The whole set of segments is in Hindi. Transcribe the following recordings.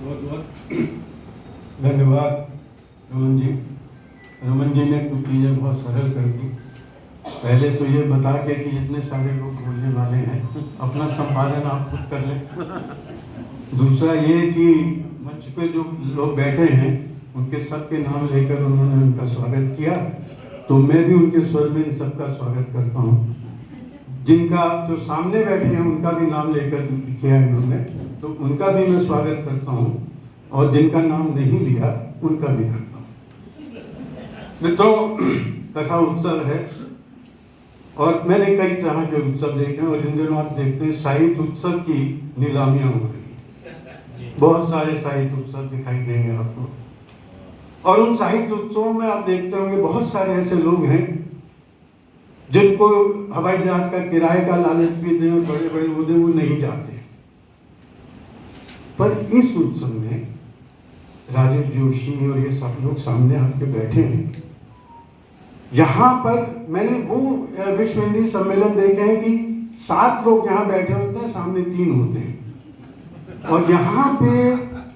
बहुत बहुत धन्यवाद रमन जी। रमन जी ने कुछ चीज़ें बहुत सरल कर दी। पहले तो ये बता के कि इतने सारे लोग बोलने वाले हैं, अपना संपादन आप खुद कर लें। दूसरा ये कि मंच पे जो लोग बैठे हैं उनके सबके नाम लेकर उन्होंने उनका स्वागत किया, तो मैं भी उनके स्वर में इन सबका स्वागत करता हूँ। जिनका जो सामने बैठे हैं उनका भी नाम लेकर किया इन्होंने, तो उनका भी मैं स्वागत करता हूँ, और जिनका नाम नहीं लिया उनका भी करता हूँ। मित्रों, कथा उत्सव है और मैंने कई तरह के उत्सव देखे, और इन दिनों आप देखते हैं साहित्य उत्सव की नीलामियां हो रही। बहुत सारे साहित्य उत्सव दिखाई देंगे आपको, और उन साहित्य उत्सवों में आप देखते होंगे बहुत सारे ऐसे लोग हैं जिनको हवाई जहाज का किराए का लालच भी दें और बड़े बड़े वो वो नहीं जाते। पर इस उत्सव में राजेश जोशी और ये सब लोग सामने आके बैठे हैं। यहाँ पर मैंने वो विश्व हिंदी सम्मेलन देखे हैं कि 7 लोग यहाँ बैठे होते हैं, सामने 3 होते हैं, और यहाँ पे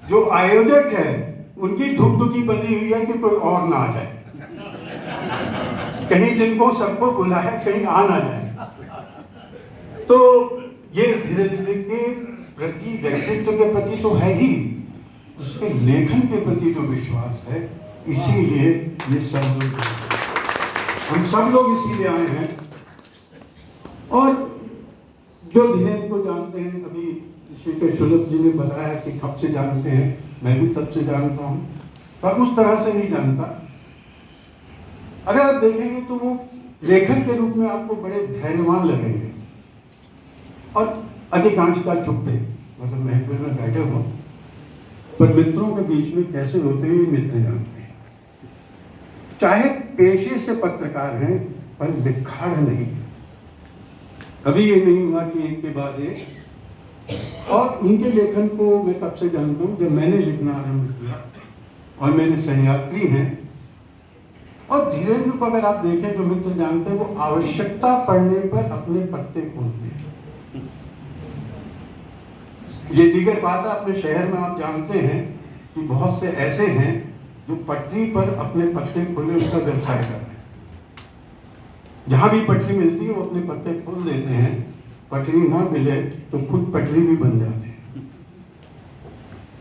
जो आयोजक है उनकी धुकधुकी बनी हुई है कि कोई और ना आ जाए, कहीं जिनको सबको बुलाया कहीं आ ना जाए। तो ये धीरे धीरे के प्रति, व्यक्तित्व के प्रति तो है ही, उसके लेखन के प्रति जो विश्वास है, इसीलिए ये सब लोग, हम सब लोग इसीलिए आए हैं। और जो धीरेन्द्र को जानते हैं, अभी श्री के सुलभ जी ने बताया कि कब से जानते हैं, मैं भी तब से जानता हूँ, पर उस तरह से नहीं जानता। अगर आप देखेंगे तो वो लेखक के रूप में आपको बड़े धैर्यवान लगेंगे, और अधिकांशता चुप्पे, मतलब महफिल में बैठे हो, पर मित्रों के बीच में कैसे होते हैं ये मित्र जानते हैं। चाहे पेशे से पत्रकार हैं, पर लिखाड़ नहीं है। कभी ये नहीं हुआ कि एक के बाद एक। और उनके लेखन को मैं तब से जानता हूँ जब मैंने लिखना आरंभ किया, और मेरे सहयात्री हैं। और धीरेन्द्र को अगर आप देखें, जो मित्र जानते हैं, वो आवश्यकता पड़ने पर अपने पत्ते खोलते हैं। ये दीगर बात है, अपने शहर में आप जानते हैं कि बहुत से ऐसे हैं जो पटरी पर अपने पत्ते खोले उसका व्यवसाय कर रहे हैं। जहां भी पटरी मिलती है वो अपने पत्ते खोल देते हैं, पटरी ना मिले तो खुद पटरी भी बन जाते हैं।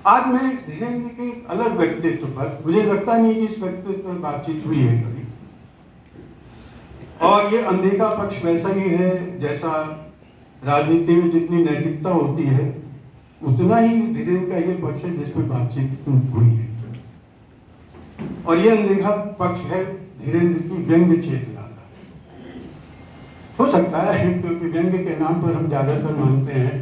आज मैं धीरेन्द्र के एक अलग व्यक्तित्व पर, मुझे लगता नहीं कि इस व्यक्तित्व पर बातचीत हुई है कभी, और ये अनदेखा पक्ष वैसा ही है जैसा राजनीति में जितनी नैतिकता होती है, उतना ही धीरेन्द्र का ये पक्ष है जिस पर बातचीत हुई है। और ये अनदेखा पक्ष है धीरेन्द्र की व्यंग्य चेतना का। हो सकता है क्योंकि व्यंग्य के नाम पर हम ज्यादातर मानते हैं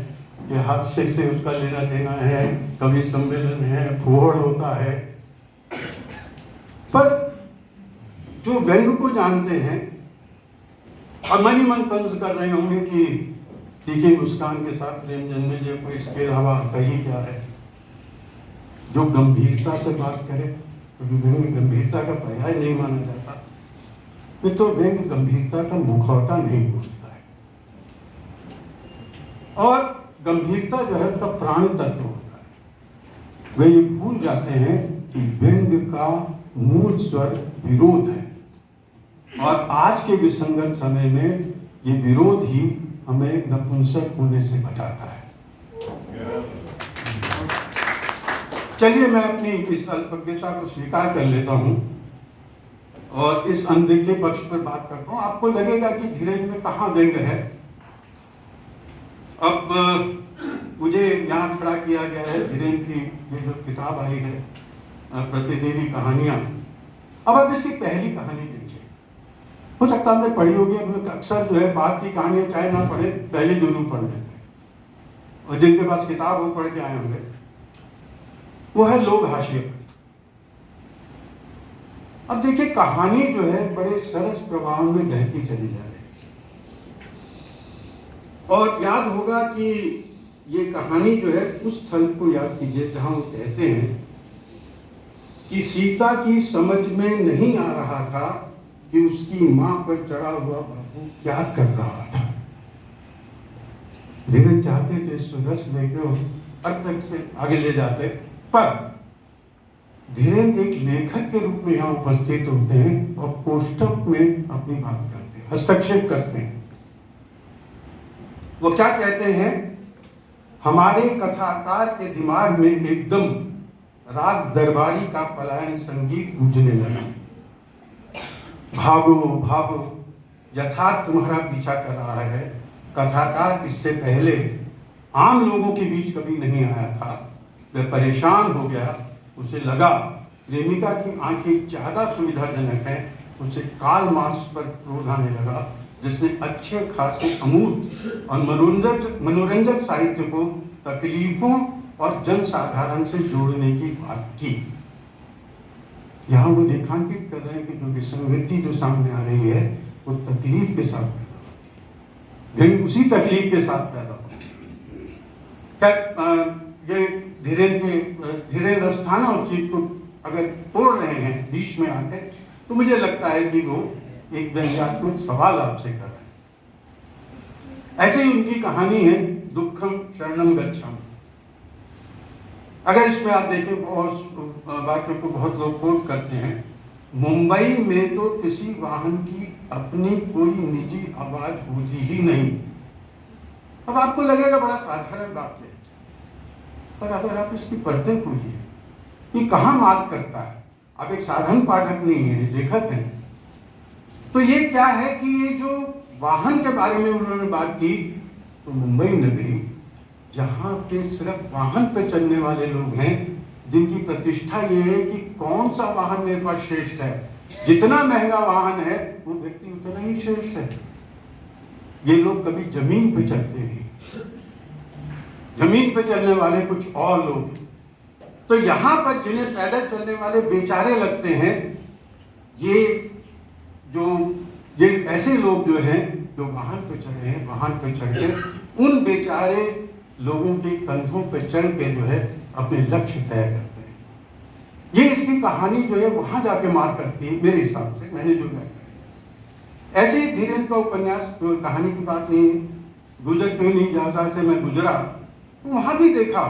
कि हादसे से उसका लेना देना है, कवि सम्मेलन है, फुहड़ होता है। पर जो व्यंग्य को जानते हैं, और मन ही मन तंज कर रहे होंगे कि तीखी मुस्कान के साथ प्रेम जन्मे जो कोई इसके अलावा कही क्या है। जो गंभीरता से बात करे, क्योंकि व्यंग्य गंभीरता का पर्याय नहीं माना जाता, तो व्यंग्य गंभीरता का मुखौटा नहीं होता है। और गंभीरता जो है उसका प्राण तत्व होता है। वे ये भूल जाते हैं कि व्यंग्य का मूल स्वर विरोध है, और आज के विसंगत समय में ये विरोध ही हमें नपुंसक होने से बचाता है। चलिए मैं अपनी इस अल्पज्ञता को स्वीकार कर लेता हूं और इस अनदेखे पक्ष पर बात करता हूं। आपको लगेगा कि धीरेन्द्र में कहाँ व्यंग्य है। अब मुझे यहाँ खड़ा किया गया है धीरेन्द्र की ये जो किताब आई है, प्रतिदेवी कहानियां। अब आप इसकी पहली कहानी देखिए। हो सकता है आपने पढ़ी होगी, अक्सर जो है बात की कहानियां चाहे ना पढ़े, पहले जरूर पढ़ लेते हैं, और जिनके पास किताब वो पढ़ के आए होंगे। वो है लोग हाशिए पर। अब देखिए कहानी जो है बड़े सरस प्रभाव में बहती चली जा रही है, और याद होगा कि ये कहानी जो है उस स्थल को याद कीजिए जहां वो कहते हैं कि सीता की समझ में नहीं आ रहा था कि उसकी मां पर चढ़ा हुआ बाबू क्या कर रहा था। धीरेन्द्र चाहते थे इस रस लेके अर्थ तक से आगे ले जाते, पर धीरेन्द्र एक लेखक के रूप में यहाँ उपस्थित होते हैं और कोष्टक में अपनी बात करते हैं, हस्तक्षेप करते हैं। वो क्या कहते हैं, हमारे कथाकार के दिमाग में एकदम राग दरबारी का पलायन संगीत गूंजने लगा। भागो भागो, यथार्थ तुम्हारा पीछा कर रहा है। कथाकार इससे पहले आम लोगों के बीच कभी नहीं आया था। वह परेशान हो गया, उसे लगा प्रेमिका की आंखें ज्यादा सुविधाजनक हैं। उसे कार्ल मार्क्स पर क्रोध आने लगा, जिसने अच्छे खासे अमूर्त और मनोरंजक साहित्य को तकलीफों और जनसाधारण से जोड़ने की बात की। यहाँ वो रेखांकित कर रहे हैं कि जो विसंगति जो सामने आ रही है वो तकलीफ के साथ पैदा होती है, उसी तकलीफ के साथ पैदा होती है। ये धीरेन्द्र अस्थाना उस चीज को अगर तोड़ रहे हैं बीच में आके, तो मुझे लगता है कि वो एक व्यंग्यात्मक सवाल आपसे कर रहे हैं। ऐसे ही उनकी कहानी है दुखम शरणम गच्छामि। अगर इसमें आप देखें, बहुत वाक्य को बहुत लोग कोट करते हैं, मुंबई में तो किसी वाहन की अपनी कोई निजी आवाज होती ही नहीं। अब आपको लगेगा बड़ा साधारण वाक्य है, पर अगर आप इसकी परतें खोलिए, ये कहाँ मार्क करता है। आप एक साधारण पाठक नहीं है, लेखक हैं। तो ये क्या है कि ये जो वाहन के बारे में उन्होंने बात की, तो मुंबई नगरी जहाँ पे सिर्फ वाहन पे चलने वाले लोग हैं, जिनकी प्रतिष्ठा ये है कि कौन सा वाहन मेरे पास श्रेष्ठ है, जितना महंगा वाहन है वो व्यक्ति उतना ही श्रेष्ठ है। ये लोग कभी जमीन पे चलते नहीं, जमीन पे चलने वाले कुछ और लोग। तो यहाँ पर जिन्हें पैदल चलने वाले बेचारे लगते हैं, ये ऐसे लोग जो हैं जो वाहन पे चढ़े हैं, वाहन पे चढ़ के उन बेचारे लोगों के कंधों पे चढ़ के जो है अपने लक्ष्य तय करते हैं। ये इसकी कहानी जो है वहां जाके मार करती है मेरे हिसाब से, मैंने जो व्याख्या। ऐसे ही धीरेन्द्र का उपन्यास, तो कहानी की बात नहीं है, गुजरते ही नहीं जहां से मैं गुजरा, तो वहां भी देखा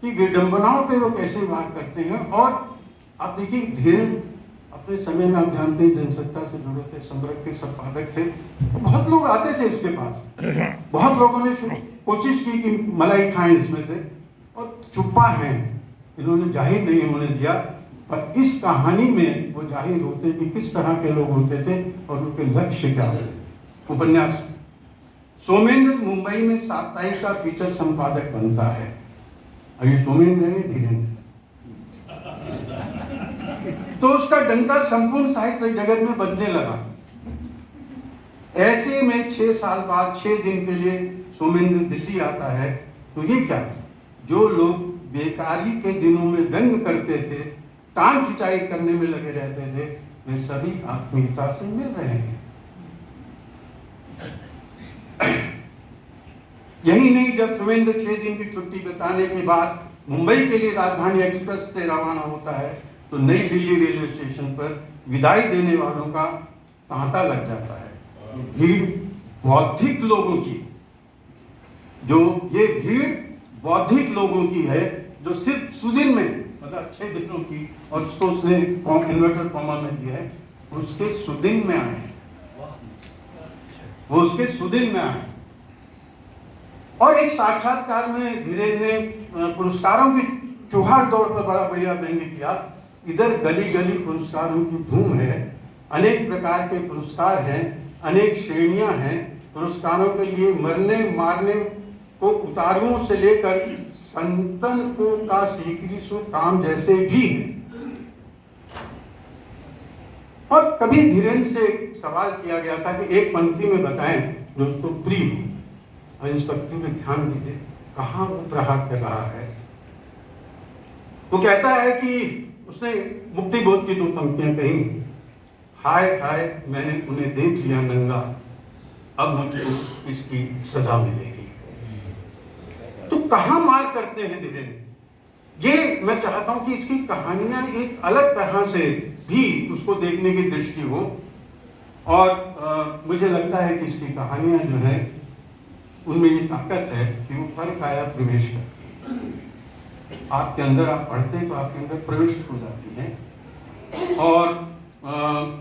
कि विडंबनाओं पे वो कैसे वार करते हैं। और आप देखिए, धीरेन्द्र अपने समय में, आप जानते हैं, जनसत्ता से जुड़े थे, सम्राट के संपादक थे, तो बहुत लोग आते थे इसके पास। बहुत लोगों ने कोशिश की कि मलाई खाएं इसमें से, और चुप्पा हैं, इन्होंने जाहिर नहीं होने दिया। पर इस कहानी में वो जाहिर होते कि किस तरह के लोग होते थे और उनके लक्ष्य क्या होते थे। उपन्यास सोमेंद्र मुंबई में साप्ताहिक का फीचर संपादक बनता है। और ये सोमेंद्र है, धीरेन्द्र। तो उसका डंका संपूर्ण साहित्य जगत में बजने लगा। ऐसे में 6 साल बाद 6 दिन के लिए सोमेंद्र दिल्ली आता है। तो ये क्या, जो लोग बेकारी के दिनों में व्यंग करते थे, टांग खिंचाई करने में लगे रहते थे, वे सभी आत्मीयता से मिल रहे हैं। यही नहीं, जब सोमेंद्र 6 दिन की छुट्टी बिताने के बाद मुंबई के लिए राजधानी एक्सप्रेस से रवाना होता है, तो नई दिल्ली रेलवे स्टेशन पर विदाई देने वालों का तांता लग जाता है। भीड़ बौद्धिक लोगों की, ये भीड़ बौद्धिक लोगों की है, जो सिर्फ सुदिन में, मतलब 6 दिनों की, और उसको उसने इन्वर्टर कॉमा में दिया है, उसके सुदिन में आए हैं, वो उसके सुदिन में आए। और एक साक्षात्कार में धीरेन्द्र ने पुरस्कारों की चुहार दौड़ पर बड़ा बढ़िया व्यंग्य किया। इधर गली गली पुरस्कारों की धूम है, अनेक प्रकार के पुरस्कार हैं, अनेक श्रेणियां हैं। पुरस्कारों के लिए मरने मारने को उतारुओं से लेकर संतन को का सीकरी सु काम जैसे भी हैं। और कभी धीरेन्द्र से सवाल किया गया था कि एक पंक्ति में बताएं जो उसको प्रिय हो, और इस पंक्ति में ध्यान दीजिए कहाँ वो प्रहार कर रहा है। वो कहता है कि उसने मुक्ति बोध की 2 पंक्तियां कही, हाय हाय मैंने उन्हें देख लिया नंगा, अब मुझको इसकी सजा मिलेगी। तो कहाँ मार करते हैं धीरेन्द्र। ये मैं चाहता हूं कि इसकी कहानियां एक अलग तरह से भी उसको देखने की दृष्टि हो। और मुझे लगता है कि इसकी कहानियां जो है उनमें ये ताकत है कि वो पर काया प्रवेश करती है। आपके अंदर, आप पढ़ते हैं तो आपके अंदर प्रविष्ट हो जाती हैं। और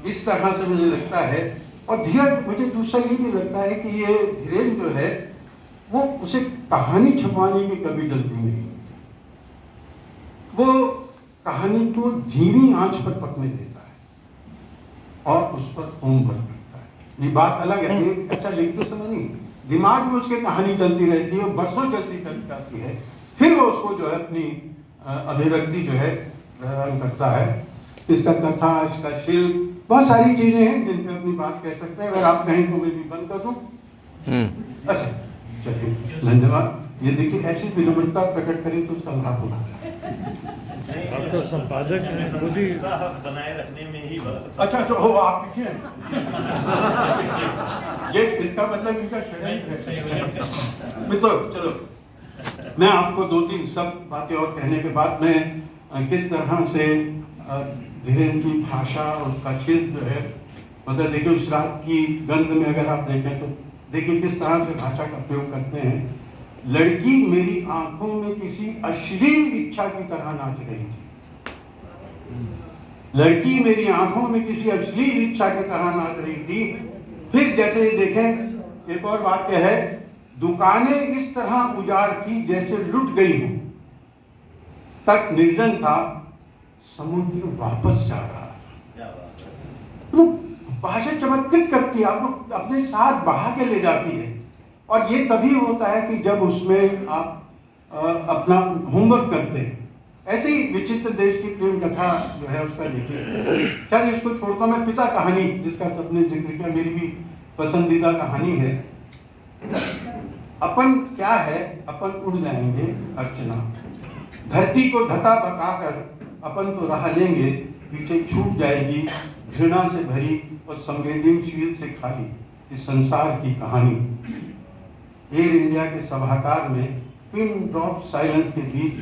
इस तरह से मुझे लगता है, और धीरज, मुझे दूसरा ये भी लगता है कि ये धीरेन जो है वो उसे कहानी छपवाने की कभी जल्दी नहीं होती। वो कहानी को धीमी आंच पर पकने देता है और उस पर होमवर्क करता है। ये बात अलग है, ये अच्छा लिखते समय नहीं, दिमाग में उसके कहानी चलती रहती है, बरसों चलती जाती है, फिर वो उसको जो है अपनी अभिव्यक्ति जो है करता है। इसका कथा, इसका शिल्प, बहुत सारी चीजें हैं जिन पे अपनी बात कह सकते हैं। अगर आप कहें तो मैं भी बंद कर दूं। अच्छा, चलिए, धन्यवाद। ये देखिए, ऐसी विनम्रता प्रकट करें तो उसका लाभ होगा। आप तो संपादक हैं, खुद ही बनाए रखने में ही अच्छा हो, आप लिखिए। ये इसका मतलब इनका षड्यंत्र है। मित्रों, चलो, मैं आपको 2-3 सब बातें और कहने के बाद मैं किस तरह से धीरेन की भाषा और उसका शिल्प जो है, मतलब देखिए, उस रात की गंध में अगर आप देखें तो देखिए किस तरह से भाषा का प्रयोग करते हैं। लड़की मेरी आंखों में किसी अश्लील इच्छा की तरह नाच रही थी। लड़की मेरी आंखों में किसी अश्लील इच्छा की तरह नाच रही थी। फिर जैसे देखें, एक और वाक्य है, दुकानें इस तरह उजाड़ थी जैसे लुट गई हूं, तट निर्जन था, समुद्र वापस जा रहा था। तो भाषा चमत्कृत करती है, आपको अपने साथ बहा के ले जाती है। और ये तभी होता है कि जब उसमें आप अपना होमवर्क करते हैं। ऐसे ही विचित्र देश की प्रेम कथा जो है उसका देखिए। क्या इसको छोड़कर मैं पिता कहानी, जिसका सबने जिक्र किया, मेरी भी पसंदीदा कहानी है। अपन क्या है, अपन उड़ जाएंगे अर्चना, धरती को धता बकाकर अपन तो राह लेंगे, पीछे छूट जाएगी घृणा से भरी और संवेदनशील से खाली इस संसार की कहानी। एयर इंडिया के सभागार में पिन ड्रॉप साइलेंस के बीच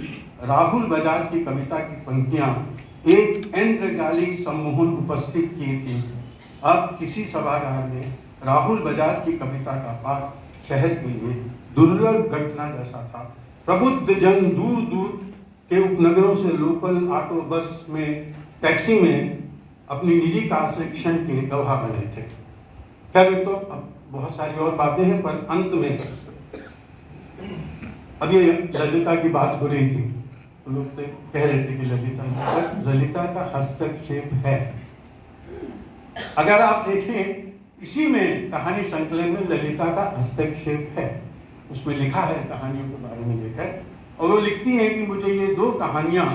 राहुल बजाज की कविता की पंक्तियां एक इंद्रजालिक सम्मोहन उपस्थित की थी। अब किसी सभागार में राहुल बजाज की कविता का पाठ शहर के लिए दुर्लभ घटना जैसा था। प्रबुद्ध जन दूर दूर के उपनगरों से लोकल ऑटो, बस में, टैक्सी में अपनी निजी कार के गवाह बने थे। खैर, तो अब बहुत सारी और बातें हैं, पर अंत में अब ये ललिता की बात हो रही थी, तो लोग तो कह रहे थे कि ललिता का हस्तक्षेप है। अगर आप देखें, इसी में कहानी संकलन में ललिता का हस्तक्षेप है। उसमें लिखा है, कहानियों के बारे में लिखा है, और वो लिखती है कि मुझे ये 2 कहानियां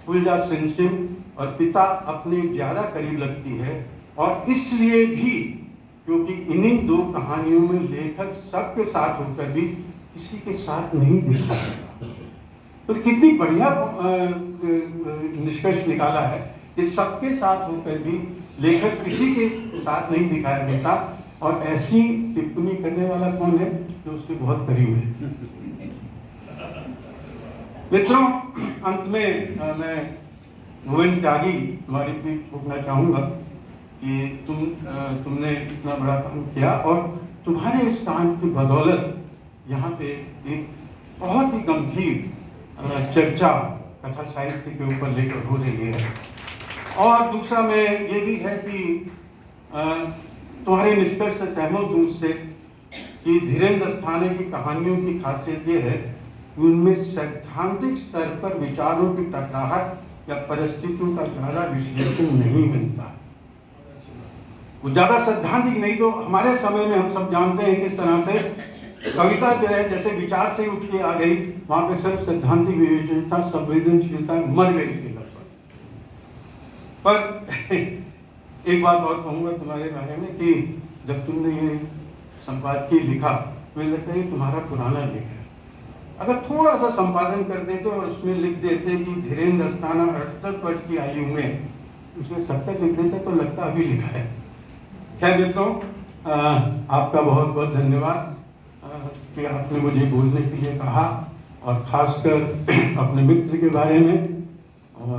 फुलजा सिमसिम और पिता अपने ज्यादा करीब लगती है, और इसलिए भी क्योंकि इन्हीं 2 कहानियों में लेखक सबके साथ होकर भी किसी के साथ नहीं दिखा। तो कितनी बढ़िया निष्कर्ष निकाला है कि सबके साथ होकर भी लेखक किसी के साथ नहीं दिखाया देता। और ऐसी टिप्पणी करने वाला कौन है, जो उसके बहुत करीब है। मित्रों, अंत में मैं भुवन त्यागी तुम्हारी भी पूछना चाहूंगा कि तुमने इतना बड़ा काम किया, और तुम्हारे इस काम की बदौलत यहाँ पे एक बहुत ही गंभीर चर्चा कथा साहित्य के ऊपर लेकर हो रही है। और दूसरा में ये भी है कि तुम्हारे निष्कर्ष से सहमत हूँ उससे कि धीरेन्द्र अस्थाना की कहानियों की खासियत ये है कि उनमें सैद्धांतिक स्तर पर विचारों की टकराहट या परिस्थितियों का ज़्यादा विश्लेषण नहीं मिलता। वो ज़्यादा सैद्धांतिक नहीं, तो हमारे समय में हम सब जानते हैं किस तरह से कविता जो है जैसे विचार से उठ के आ गई, वहां पे सिर्फ सैद्धांतिक विवेचनता, संवेदनशीलता मर गई थी लगभग। पर एक बात और कहूंगा तुम्हारे बारे में कि जब तुमने ये संपादकीय लिखा, मुझे लगता है तुम्हारा पुराना लेख है। अगर थोड़ा सा संपादन कर देते और उसमें लिख देते कि धीरेन्द्र अस्थाना 68 वर्ष की आयु में, उसमें 70 लिख देते तो लगता अभी लिखा है। क्या देता हूँ, आपका बहुत बहुत धन्यवाद कि आपने मुझे बोलने के लिए कहा, और खासकर अपने मित्र के बारे में। और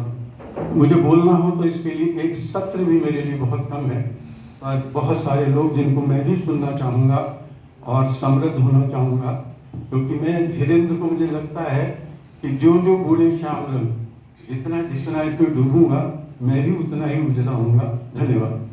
मुझे बोलना हो तो इसके लिए एक सत्र भी मेरे लिए बहुत कम है, और बहुत सारे लोग जिनको मैं भी सुनना चाहूँगा और समृद्ध होना चाहूँगा, क्योंकि मैं धीरेन्द्र को मुझे लगता है कि जो जो बूढ़े श्याम रंग जितना जितना इसको डूबूंगा मैं भी उतना ही उजला होऊंगा। धन्यवाद।